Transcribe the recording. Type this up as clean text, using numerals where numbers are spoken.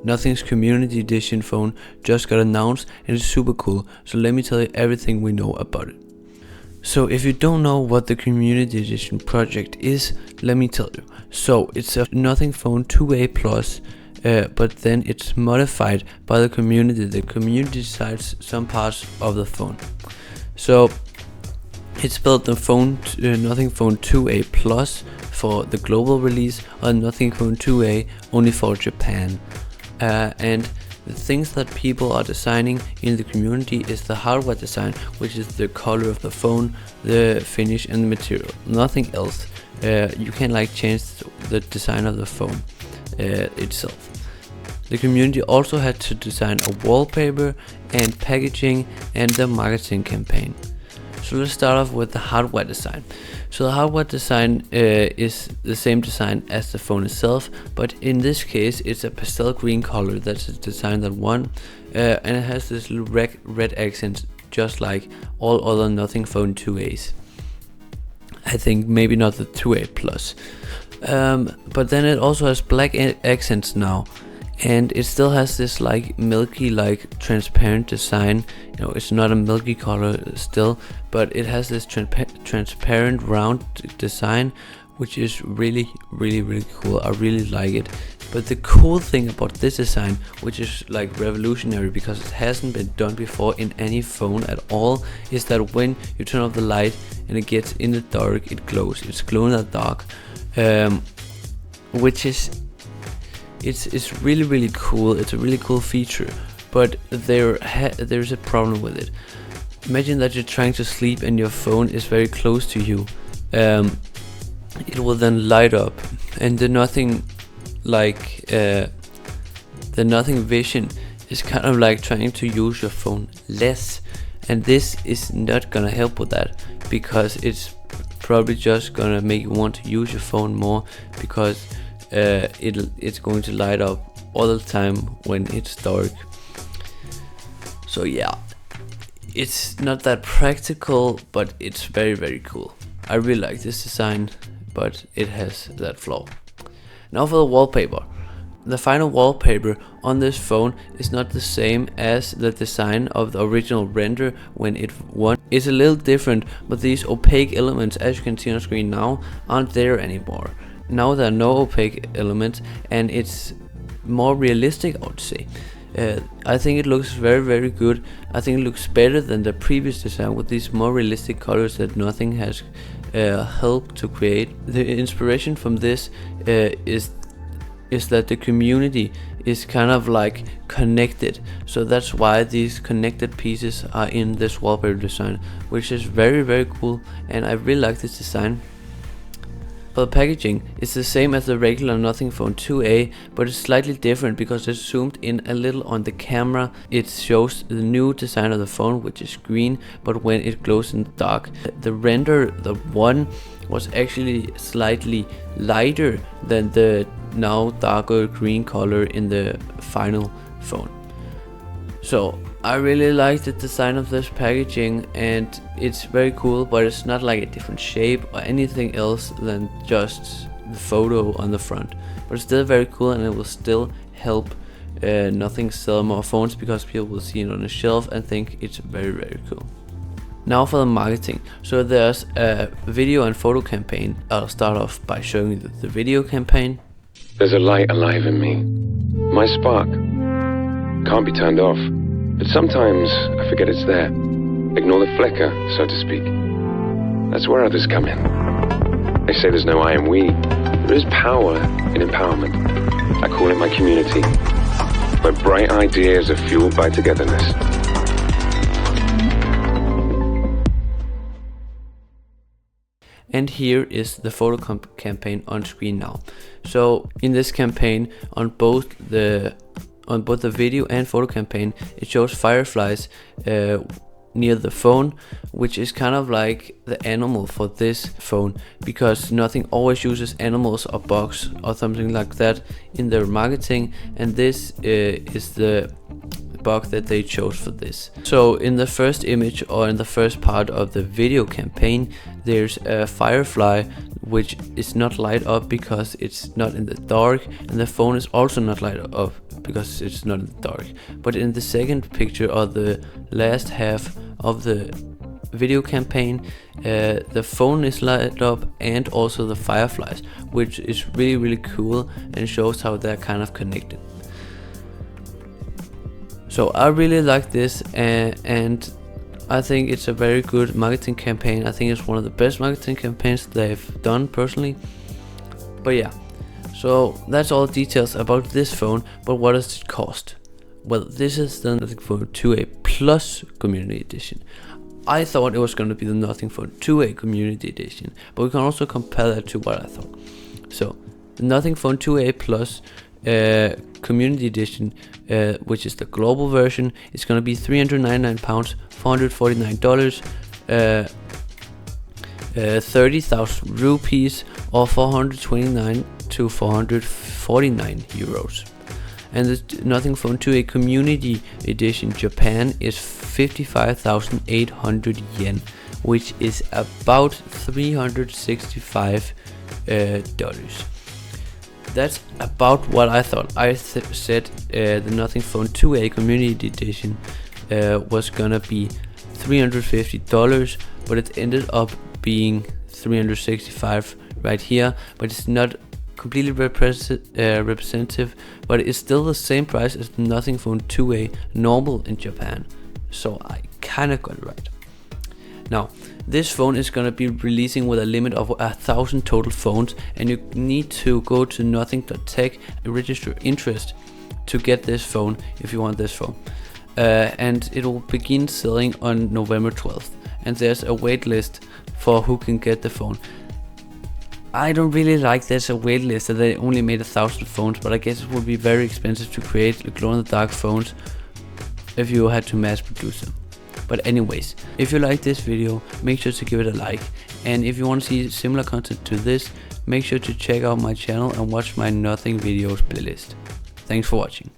Nothing's community edition phone just got announced and it's super cool, so let me tell you everything we know about it. So if you don't know what the community edition project is, let me tell you. So it's a Nothing Phone 2A Plus, but then it's modified by the community. The community decides some parts of the phone. So it's built the phone Nothing Phone 2A Plus for the global release, or Nothing Phone 2A only for Japan. And the things that people are designing in the community is the hardware design, which is the color of the phone, the finish and the material. Nothing else. You can like change the design of the phone itself. The community also had to design a wallpaper and packaging and the marketing campaign. So let's start off with the hardware design. So the hardware design is the same design as the phone itself, but in this case it's a pastel green color. That's the design that won, and it has this little red accent, just like all other Nothing Phone 2As. I think maybe not the 2A Plus, but then it also has black accents now. And it still has this like milky, like transparent design. You know, it's not a milky color still, but it has this transparent round design, which is really cool. I really like it. But the cool thing about this design, which is like revolutionary because it hasn't been done before in any phone at all, is that when you turn off the light and it gets in the dark, it glows. It's glow in the dark, which is it's really cool. It's a really cool feature, but there's a problem with it. Imagine that you're trying to sleep and your phone is very close to you. It will then light up, and the Nothing Vision is kind of like trying to use your phone less, and this is not gonna help with that, because it's probably just gonna make you want to use your phone more, because it's going to light up all the time when it's dark. So yeah, it's not that practical, but it's very cool. I really like this design, but it has that flaw. Now for the wallpaper. The final wallpaper on this phone is not the same as the design of the original render when it won. It's a little different, but these opaque elements, as you can see on screen now, aren't there anymore. Now there are no opaque elements, and it's more realistic, I would say. I think it looks very good. I think it looks better than the previous design with these more realistic colors that Nothing has helped to create. The inspiration from this is that the community is kind of like connected, so that's why these connected pieces are in this wallpaper design, which is very cool, and I really like this design. For the packaging, it's the same as the regular Nothing Phone 2A, but it's slightly different because it's zoomed in a little on the camera. It shows the new design of the phone, which is green, but when it glows in the dark. The render, the one, was actually slightly lighter than the now darker green color in the final phone. So I really like the design of this packaging, and it's very cool, but it's not like a different shape or anything else than just the photo on the front. But it's still very cool, and it will still help Nothing sell more phones, because people will see it on the shelf and think it's very cool. Now for the marketing. So there's a video and photo campaign. I'll start off by showing you the video campaign. There's a light alive in me. My spark can't be turned off. But sometimes I forget it's there. Ignore the flicker, so to speak. That's where others come in. They say there's no I and we. There is power in empowerment. I call it my community, where bright ideas are fueled by togetherness. And here is the photo campaign on screen now. So in this campaign, on both the video and photo campaign, it shows fireflies near the phone, which is kind of like the animal for this phone, because Nothing always uses animals or bugs or something like that in their marketing, and this is the bug that they chose for this. So in the first image, or in the first part of the video campaign, there's a firefly which is not light up because it's not in the dark, and the phone is also not light up because it's not in the dark. But in the second picture, or the last half of the video campaign, the phone is lit up and also the fireflies, which is really cool and shows how they're kind of connected. So I really like this, and I think it's a very good marketing campaign. I think it's one of the best marketing campaigns they've done personally. But yeah, so that's all the details about this phone. But what does it cost? Well, this is the Nothing Phone 2a Plus Community Edition. I thought it was going to be the Nothing Phone 2a Community Edition, but we can also compare that to what I thought. So the Nothing Phone 2a Plus Community Edition, which is the global version, is going to be £399, $449, 30,000 rupees, or 429 to 449 euros. And the Nothing Phone 2a Community Edition Japan is 55,800 yen, which is about $365. That's about what I thought. I said the Nothing Phone 2a Community Edition was gonna be $350, but it ended up being $365 right here. But it's not completely representative, but it's still the same price as the Nothing Phone 2a normal in Japan. So I kinda got it right. Now, this phone is gonna be releasing with a limit of 1,000 total phones, and you need to go to nothing.tech and register interest to get this phone if you want this phone. And it will begin selling on November 12th, and there's a wait list for who can get the phone. I don't really like there's a wait list that they only made 1,000 phones, but I guess it would be very expensive to create glow-in-the-dark phones if you had to mass produce them. But anyways, if you like this video, make sure to give it a like, and if you want to see similar content to this, make sure to check out my channel and watch my Nothing videos playlist. Thanks for watching.